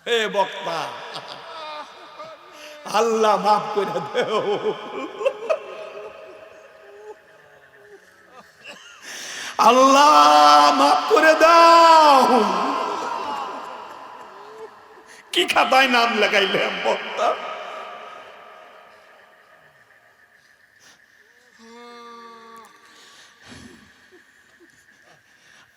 হে বক্তা, আল্লাহ মাফ করে দেও, আল্লাহ মাফ করে দাও। কি খাতায় নাম লাগাইলাম বক্তা?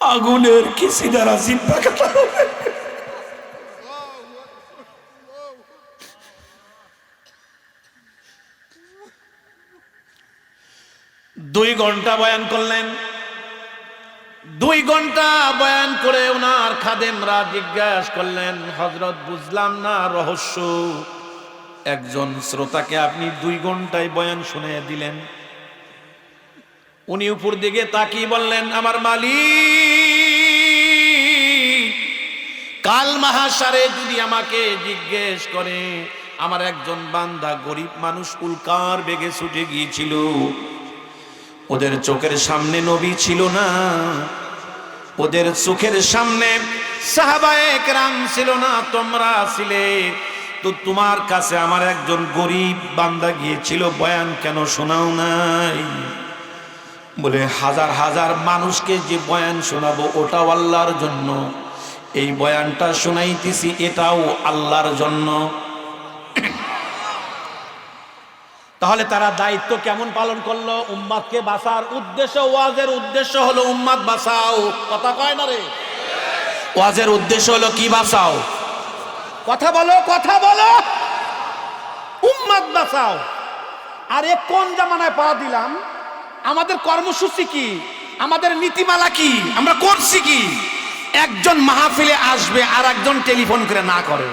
আগুনের কিসি দ্বারা জিব্বা কাটা হবে। 2 ঘন্টা বয়ান করলেন। 2 ঘন্টা বয়ান করে ওনার খাদেমরা জিজ্ঞাসা করলেন, হযরত বুঝলাম না রহস্য, একজন শ্রোতাকে আপনি 2 ঘন্টায় বয়ান শুনিয়ে দিলেন। উনি উপর দিকে তাকিয়ে বললেন, আমার মালিক কাল মাহশারে যদি আমাকে জিজ্ঞেস করে, আমার একজন বান্দা গরিব মানুষ উল্কার বেগে ছুটে গিয়েছিল, ওদের চোখের সামনে নবী ছিল না, ওদের চোখের সামনে সাহাবায়ে কেরাম ছিল না, তোমরা ছিলে, তো তোমার কাছে আমার একজন গরিব বান্দা গিয়েছিল, বয়ান কেন শোনাও নাই? বলে, হাজার হাজার মানুষকে যে বয়ান শোনাবো ওটাও আল্লাহর জন্য, এই বয়ানটা শোনাইতেছি এটাও আল্লাহর জন্য। তাহলে তারা দায়িত্ব কেমন পালন করলো? উম্মাদকে বাঁচার উদ্দেশ্য, ওয়াজের উদ্দেশ্য হলো উম্মাদ বাঁচাও। কথা কয় না রে? ওয়াজের উদ্দেশ্য হলো কি? বাঁচাও। কথা বলো, কথা বলো, উম্মাদ বাঁচাও। আর এ কোন জামানায় পা দিলাম? আমাদের কর্মসূচি কি? আমাদের নীতিমালা কি? আমরা করছি কি? একজন মাহফিলে আসবে আর একজন টেলিফোন করে না করে।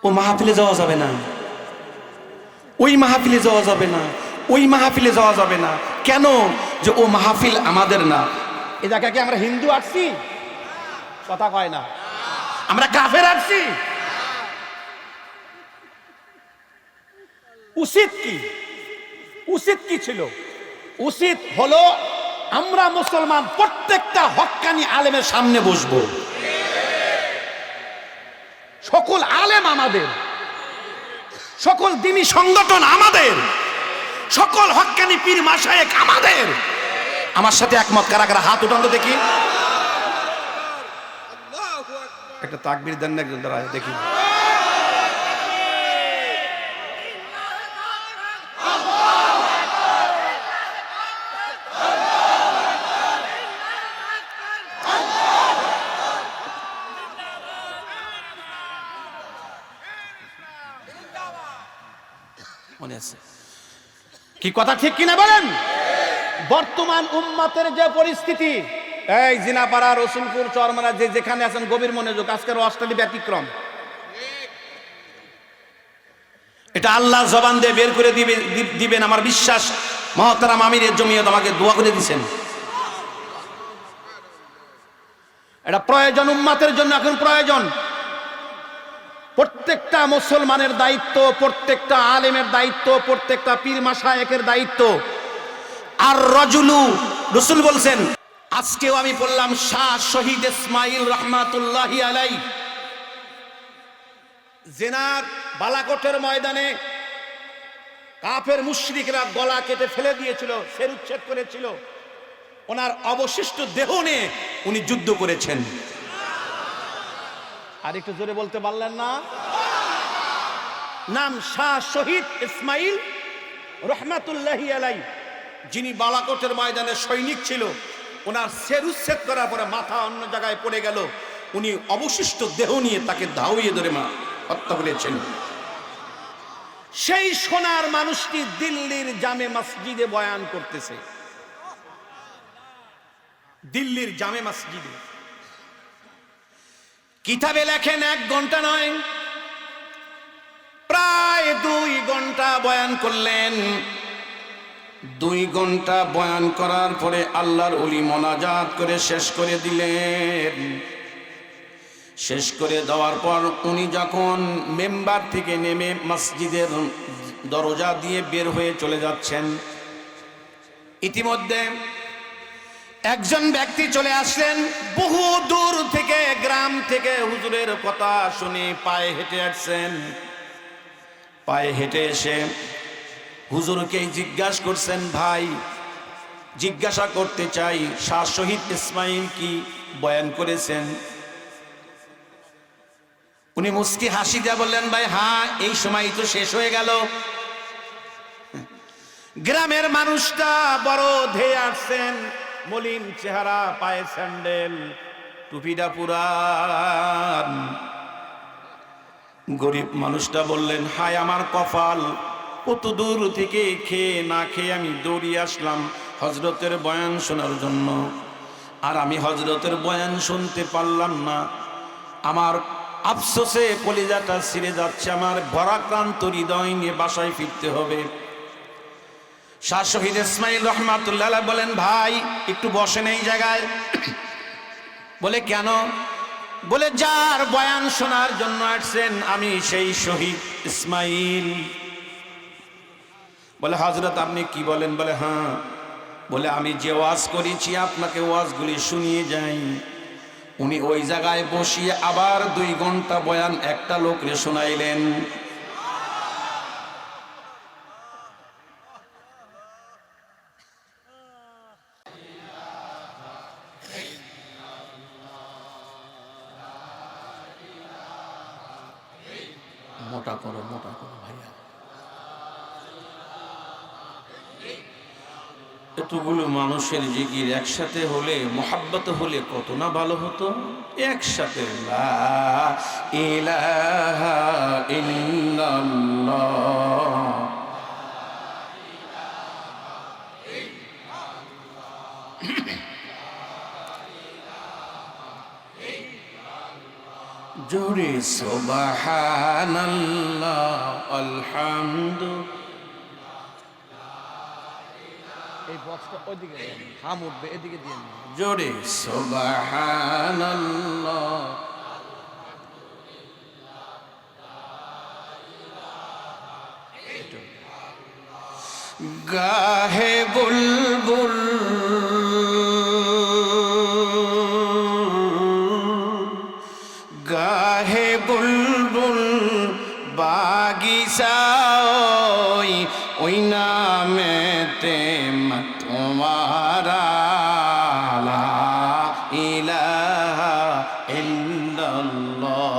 ও মাহফিলে যাওয়া যাবে না, ওই মাহফিলে যাওয়া যাবে না, ওই মাহফিলে যাওয়া যাবে না। কেন? যে ও মাহফিল আমাদের না। এ জায়গায় কি আমরা হিন্দু আসছি? কথা কয় না। আমরা কাফের আসছি? উচিত কি? উচিত কি ছিল? উচিত হলো আমরা মুসলমান প্রত্যেকটা হক্কানি আলেমের সামনে বসবো। সকল আলেম আমাদের, সকল দ্বীনি সংগঠন আমাদের, সকল হক্কানি পীর মাশায়েখ আমাদের। আমার সাথে একমত কারা কারা? হাত উঠান তো দেখি। একটা তাকবীর দেন না একজন, দাঁড়ায় দেখি। মনে আছে কি কথা? ঠিক কিনা বলেন? বর্তমান উম্মতের যে পরিস্থিতি, এই জিনাপাড়া, রসুলপুর, চরমারা, যে যেখানে আছেন গভীর মনোযোগ, আজকের অষ্টালি ব্যতিক্রম। এটা আল্লাহ জবান দিয়ে বের করে দিবেন আমার বিশ্বাস। মহতারাম আমিরের জমিয়ত আমাকে দোয়া করে দিয়েছেন। এটা প্রয়োজন, উম্মতের জন্য এখন প্রয়োজন। প্রত্যেকটা মুসলমানের দায়িত্ব, প্রত্যেকটা আলেমের দায়িত্ব, প্রত্যেকটা পীর মাশায়েখের দায়িত্ব। আর রাজুলু, রাসূল বলছেন, আজকেও আমি বললাম, শাহ শহীদ ইসমাইল রহমাতুল্লাহি আলাইহি জেনার বালাকোটের ময়দানে কাফের মুশরিকরা গলা কেটে ফেলে দিয়েছিল, শিরুচ্ছেদ করেছিল, ওনার অবশিষ্ট দেহ নিয়ে উনি যুদ্ধ করেছেন। আর একটু জোরে বলতে পারলেন না? নাম শাহ শহীদ ইসমাইল রহমাতুল্লাহি আলাইহি, যিনি বালাকোটের ময়দানে সৈনিক ছিল। ওনার শিরুচ্ছেদ করার পরে মাথা অন্য জায়গায় পড়ে গেল, উনি অবশিষ্ট দেহ নিয়ে তাকে ধাওয়িয়ে ধরে হত্যা করেছেন। সেই সোনার মানুষটি দিল্লির জামে মসজিদে বয়ান করতেছে। দিল্লির জামে মসজিদে কিতাবে লেখেন 1 ঘন্টা নয়, প্রায় 2 ঘন্টা বয়ান করলেন। 2 ঘন্টা বয়ান করার পরে আল্লাহর ওলি মোনাজাত করে শেষ করে দিলেন। শেষ করে দেওয়ার পর উনি যখন মেম্বার থেকে নেমে মসজিদের দরজা দিয়ে বের হয়ে চলে যাচ্ছেন, ইতিমধ্যে একজন ব্যক্তি চলে আসলেন বহু দূর থেকে, গ্রাম থেকে হুজুরের কথা শুনে পায়ে হেঁটে আসছেন। পায়ে হেঁটে এসে হুজুরকে জিজ্ঞাসা করছেন, ভাই জিজ্ঞাসা করতে চাই শাহ শহীদ ইসমাইল কি বয়ান করেছেন? উনি মুস্কি হাসি দিয়ে বললেন, ভাই হ্যাঁ, এই সময় তো শেষ হয়ে গেল। গ্রামের মানুষটা বড় ধেয়ে আসছেন, মলিন চেহারা, পায়ে স্যান্ডেল, টুপিটা পুরান। গরিব মানুষটা বললেন, হায় আমার কপাল, কত দূর থেকে খেয়ে না খেয়ে আমি দৌড়িয়ে আসলাম হযরতের বয়ান শোনার জন্য, আর আমি হযরতের বয়ান শুনতে পারলাম না। আমার আফসোসে কলিজাটা ছিঁড়ে যাচ্ছে, আমার ভরাক্রান্ত হৃদয় নিয়ে বাসায় ফিরতে হবে। শাহ শহীদ ইসমাইল রহমাতুল্লাহ আলাইহি বলেন, ভাই একটু বসেন এই জায়গায়। বলে কেন? বলে যার বয়ান শোনার জন্য আসছেন আমি সেই শহীদ ইসমাইল। বলে হযরত আপনি কি বলেন? বলে হ্যাঁ। বলে আমি যে ওয়াজ করেছি আপনাকে ওয়াজগুলি শুনিয়ে যাই। উনি ওই জায়গায় বসিয়ে আবার 2 ঘন্টা বয়ান একটা লোকরে শোনাইলেন। মোটা করো ভাইয়া, এতগুলো মানুষের জিকির একসাথে হলে, মোহাব্বত হলে কত না ভালো হতো। একসাথে লা ইলাহা ইল্লাল্লাহ, জোরে সুবহানাল্লাহ আলহামদুলিল্লাহ। এই বক্সটা ওইদিকে দেন, হাম উঠবে এদিকে দিয়ে না। জোরে সুবহানাল্লাহ। গাহে বুলবুল গাহে বুলবুল বাগিচায়, ওই নামেতে তোমারা লা ইলাহা ইল্লাল্লাহ।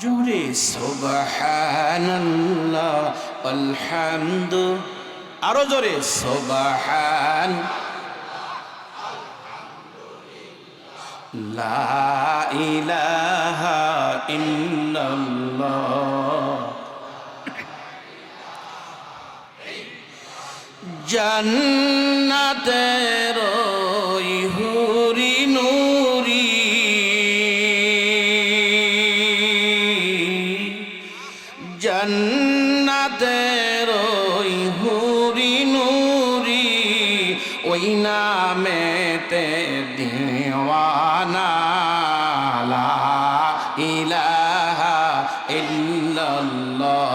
জোরে সুবহানাল্লাহ আলহামদু, আরো জোরে সুবহান লা ইলাহা ইল্লাল্লাহ। জান্নাতের ওই হুরি নুরি, জান্নাতের ওই হুরি নুরি, ওই নামেতে দিওয়ানা লা ইলাহা ইল্লাল্লাহ।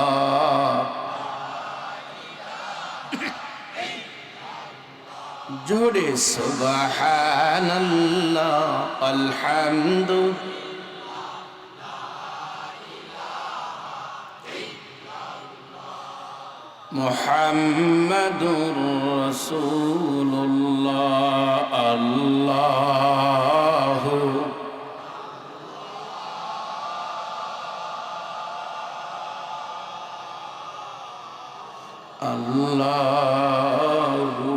জোরে সুবহানাল্লাহ আলহামদুলিল্লাহ। মুহাম্মাদুর রাসূলুল্লাহ আল্লাহু আল্লাহু,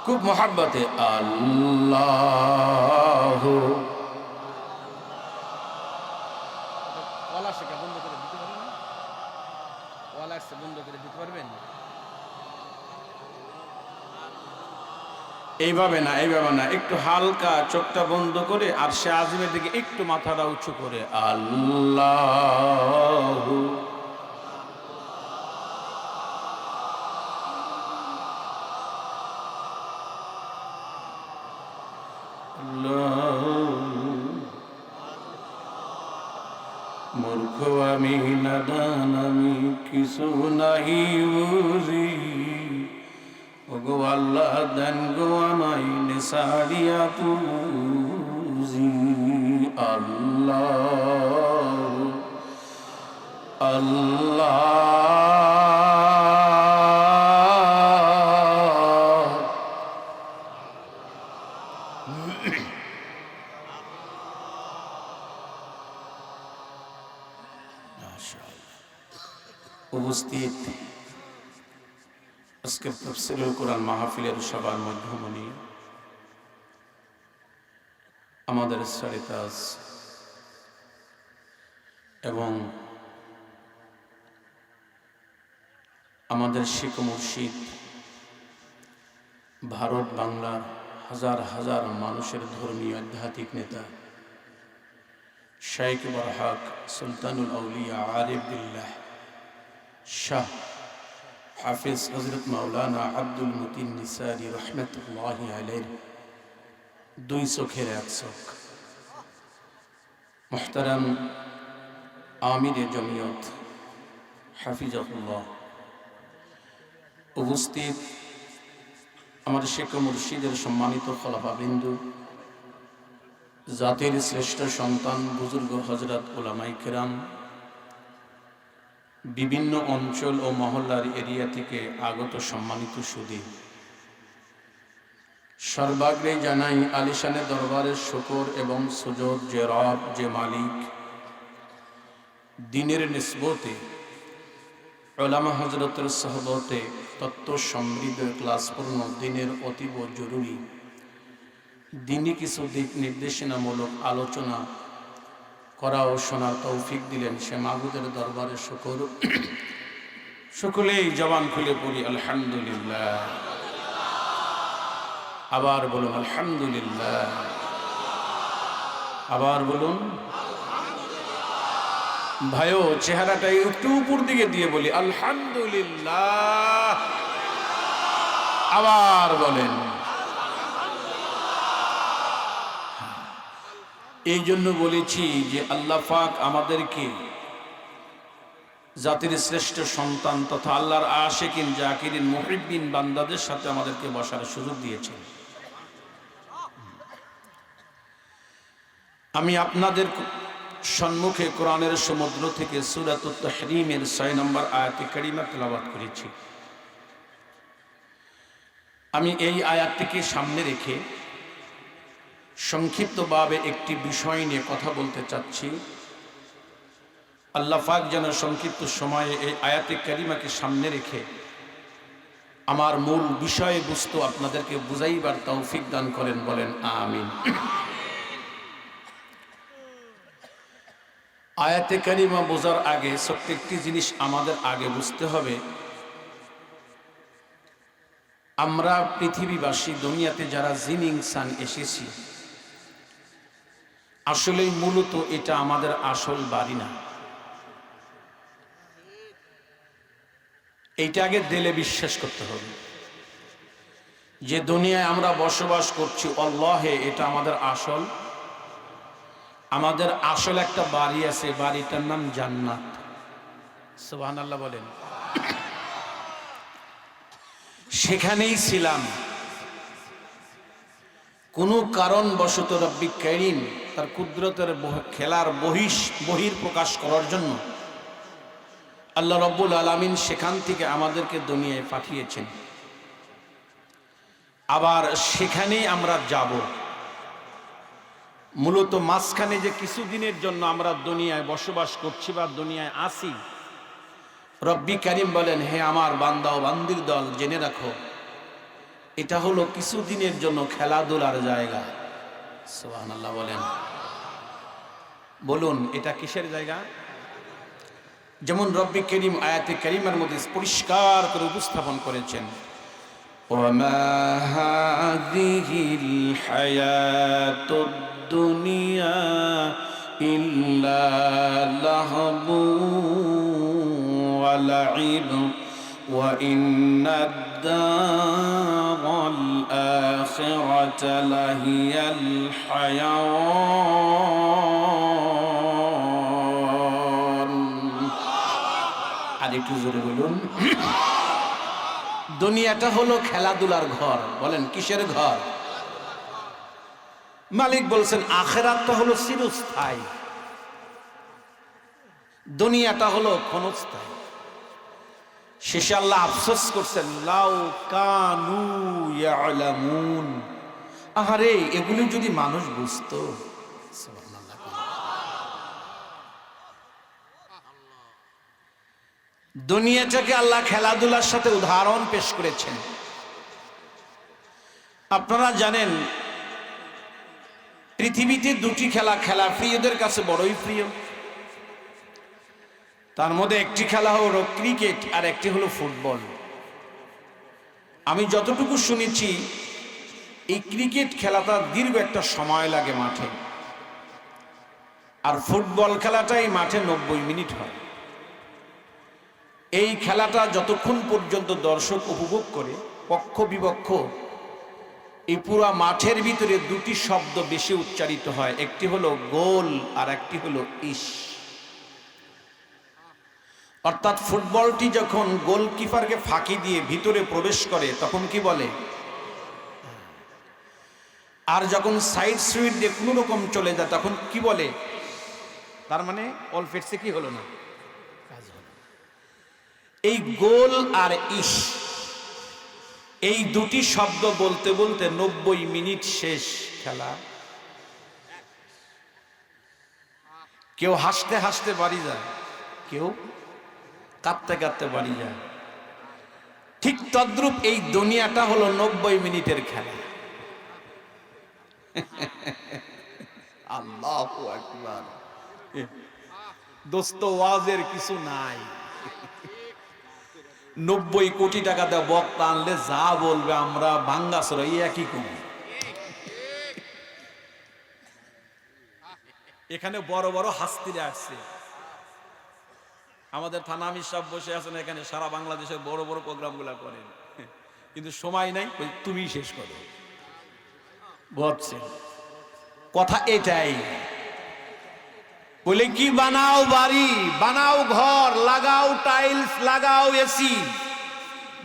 খুব মোহাব্বতে আল্লাহু। এইভাবে না, এইভাবে না, একটু হালকা চোখটা বন্ধ করে আর সে আজিমের দিকে একটু মাথাটা উঁচু করে আল্লাহু। মূর্খ আমি, নাদান আমি, কিছু নাহি বুঝি, ওগো আল্লাহ দেন গো আমায় নেসারিয়া পুজি। আল্লাহ আল্লাহ। উপস্থিত আজকের তাফসীরুল কোরআন মাহফিলের সবার মধ্যমণি আমাদের সারিতাজ এবং আমাদের শিখ মুর্শিদ, ভারত বাংলার হাজার হাজার মানুষের ধর্মীয় আধ্যাত্মিক নেতা শাইখ বরহাক সুলতানুল আউলিয়া আরিফ বিল্লাহ শাহ হাফিজ হযরত মাওলানা আব্দুল মতিন নিসারী রহমতুল্লাহি আলাইহি দুই চোখের এক চোখ, মুহতারাম আমিরে জমিয়ত হাফিজাহুল্লাহ, উপস্থিত আমার শেখ মুর্শিদের সম্মানিত খলিফাবৃন্দ, জাতির শ্রেষ্ঠ সন্তান বুজুর্গ হযরত উলামায়ে কেরাম, বিভিন্ন অঞ্চল ও মহল্লার এরিয়া থেকে আগত সম্মানিত সুধী, সর্বাগ্রে জানাই আলিশানের দরবারের শুকর এবং সুজুদ যে রব, যে মালিক, দিনের নিসবতে উলামা হযরতের সোহবতে তত্ত্ব সমৃদ্ধ ক্লাসপূর্ণ দিনের অতীব জরুরি দিনই কিছু দিক নির্দেশনামূলক আলোচনা করা ও শোনার তৌফিক দিলেন, সে মাবুদের দরবারে শুকর। সকলেই জবান খুলে পড়ি আলহামদুলিল্লাহ। আবার বলুন আলহামদুলিল্লাহ, আবার বলুন। ভাইও চেহারাটা একটু উপর দিকে দিয়ে বলি আলহামদুলিল্লাহ, আবার বলেন। এই জন্য বলেছি যে আল্লাহ পাক আমাদেরকে জাতির শ্রেষ্ঠ সন্তান তথা আল্লাহর আশিকিন জাকিরিন মুহিব্বিন বান্দাদের সাথে আমাদেরকে বসার সুযোগ দিয়েছেন। আমি আপনাদের সম্মুখে কোরআনের সমুদ্র থেকে সূরাতুত তাহরীমের ৬ নম্বর আয়াতে কারিমা তেলাওয়াত করেছি। আমি এই আয়াতটিকে সামনে রেখে সংক্ষিপ্তভাবে একটি বিষয় নিয়ে কথা বলতে চাচ্ছি। আল্লাহ পাক যেন সংক্ষিপ্ত সময়ে এই আয়াতে কারিমাকে সামনে রেখে আমার মূল বিষয়বস্তু আপনাদেরকে বুঝাইবার তৌফিক দান করেন, বলেন আমিন। আয়াতে কারিমা বোঝার আগে প্রত্যেকটি জিনিস আমাদের আগে বুঝতে হবে। আমরা পৃথিবীবাসী দুনিয়াতে যারা জিন ইনসান এসেছি, আসলে মূলত এটা আমাদের আসল বাড়ি না। এইটা আগে দিলে বিশ্বাস করতে হবে যে দুনিয়ায় আমরা বসবাস করছি আল্লাহে, এটা আমাদের আসল। আমাদের আসল একটা বাড়ি আছে, বাড়িটার নাম জান্নাত। সুবহানাল্লাহ বলেন। সেখানেই ছিলাম। কোনো কারণবশত রব্বিক কারীম তার কুদরতের খেলার বহির প্রকাশ করার জন্য আল্লাহ রব্বুল আলামিন সেখান থেকে আমাদেরকে দুনিয়ায় পাঠিয়েছেন। আবার সেখানেই আমরা যাব। মূলত মাঝখানে যে কিছুদিনের জন্য আমরা দুনিয়ায় বসবাস করছি বা দুনিয়ায় আসি, রব্বি কারীম বলেন, হে আমার বান্দা ও বান্দির দল, জেনে রাখো এটা হলো কিছুদিনের জন্য খেলাধুলার জায়গা। সুবহানাল্লাহ বলেন। বলুন এটা কিসের জায়গা? যেমন রব্বি কারীম আয়াতে কারিমার মধ্যে পরিষ্কার করে উপস্থাপন করেছেন, ওয়ামা হাযিহিল হায়াতুদ দুনিয়া ইল্লা লাহবু ওয়া লাইব ওয়া ইন্নাদ দারাল আখিরাতা লাহিয়াল হায়াওয়ান। আর আর একটু জোরে বলুন। দুনিয়াটা হলো খেলাধুলার ঘর। বলেন কিসের ঘর? মালিক বলছেন আখিরাতটা হলো চিরস্থায়ী, দুনিয়াটা হলো ক্ষণস্থায়ী। শেষে আল্লাহ আফসোস করছেন, লাউ কানু ইয়ালামুন, আহারে এগুলি যদি মানুষ বুঝতো। দুনিয়াটাকে আল্লাহ খেলাধুলার সাথে উদাহরণ পেশ করেছেন। আপনারা জানেন পৃথিবীতে দুটি খেলা প্রিয়দের কাছে বড়ই প্রিয়। তার মধ্যে একটি খেলা হলো ক্রিকেট আর একটি হলো ফুটবল। আমি যতটুকু শুনেছি এই ক্রিকেট খেলাটা দীর্ঘ একটা সময় লাগে মাঠে, আর ফুটবল খেলাটাই মাঠে 90 মিনিট হয়। এই খেলাটা যতক্ষণ পর্যন্ত দর্শক উপভোগ করে, পক্ষ বিপক্ষ, এই পুরো মাঠের ভিতরে দুটি শব্দ বেশি উচ্চারিত হয়, একটি হলো গোল আর একটি হলো ইশ। অর্থাৎ ফুটবলটি যখন গোলকিপারকে ফাঁকি দিয়ে ভিতরে প্রবেশ করে তখন কি বলে, আর যখন সাইড সুইট দিয়ে কোনো রকম চলে যায় তখন কি বলে, তার মানে অল ফিটসে কি হলো না। এই গোল আর ইশ, এই দুটি শব্দ বলতে বলতে 90 মিনিট শেষ খেলা। কেউ হাসতে হাসতে বাড়ি যায়, কেউ কাঁদতে কাঁদতে বাড়ি যায়। ঠিক তদ্রূপ এই দুনিয়াটা হলো 90 মিনিটের খেলা। আল্লাহু আকবার। দোস্ত ওয়াজের কিছু নাই। 90 কোটি টাকা দেওয়া বক্তা আনলে যা বলবে আমরা ভাঙ্গাসরা একই কম। এখানে বড় বড় হাস্তিরা আসছে, আমাদের থানা আমির সব বসে আছেন এখানে, সারা বাংলাদেশের বড় বড় প্রোগ্রামগুলো করেন, কিন্তু সময় নাই, তুমি শেষ করো। বুঝছেন কথা? এটাই বলে কি, বানাও বাড়ি, বানাও ঘর, লাগাও টাইলস, লাগাও এসি,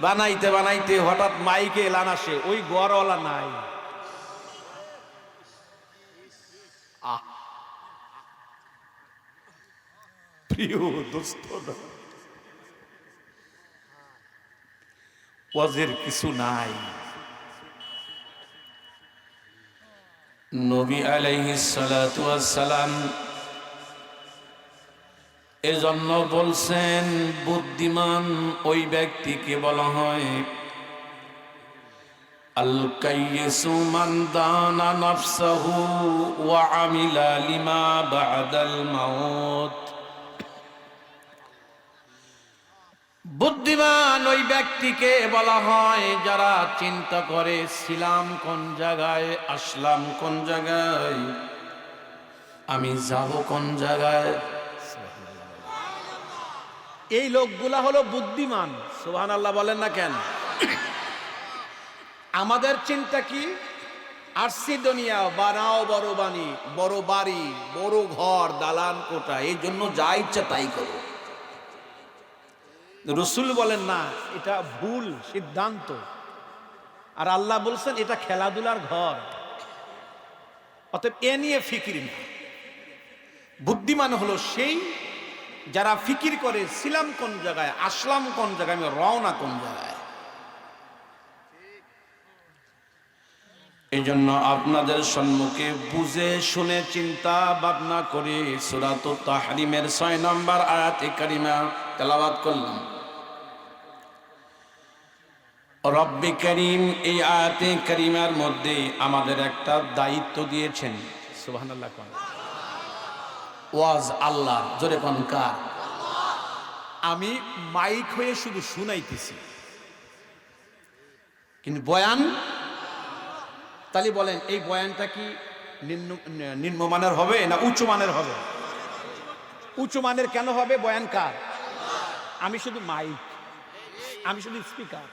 বানাইতে বানাইতে হঠাৎ মাইকে এলান আসে, ওই ঘরওয়ালা নাই। প্রিয় দোস্ত, ওয়াজের কিছু নাই। নবী আলাইহিস সালাতু ওয়াস সালাম এজন্য বলছেন বুদ্ধিমান ওই ব্যক্তিকে বলা হয় আল কাইয়িসু মান দানা নাফসাহু ওয়া আমিলা লিমা বা'দাল মাউত। বুদ্ধিমান ওই ব্যক্তিকে বলা হয় যারা চিন্তা করে ছিলাম কোন জায়গায়, আসলাম কোন জায়গায়, আমি যাব কোন জায়গায়। এই লোকগুলা হলো বুদ্ধিমান। সুবহানাল্লাহ বলেন না কেন? আমাদের চিন্তা কি, আসছি দুনিয়া, বানাও বড় বাণী, বড় বাড়ি, বড় ঘর, দালান কোঠা, এই জন্য যা ইচ্ছা তাই করো। রসুল বলেন না, এটা ভুল সিদ্ধান্ত। আর আল্লাহ বলছেন এটা খেলাধুলার ঘর, অতএব এ নিয়ে ফিকির না। বুদ্ধিমান হলো সেই যারা ফিকির করে ছিলাম কোন জায়গায়, আসলাম কোন জায়গায়, আমি রওনা কোন জায়গায়। এই জন্য আপনাদের সম্মুখে বুঝে শুনে চিন্তা ভাবনা করে সূরাতুত তাহরিমের 6 নম্বর আয়াতে কারিমা তেলাওয়াত করলাম। রব্বে করিম এই আয়াতে কারিমার মধ্যে আমাদের একটা দায়িত্ব দিয়েছেন। সুবহানাল্লাহ। ওয়াজ আল্লাহ, জোরে কোন কার? আমি মাইক হয়ে শুধু শুনাইতেছি, কিন্তু বয়ান, তাহলে বলেন এই বয়ানটা কি নিম্নমানের হবে না উচ্চ মানের হবে? উচ্চ মানের কেন হবে? বয়ান কার? আমি শুধু মাইক, আমি শুধু স্পিকার।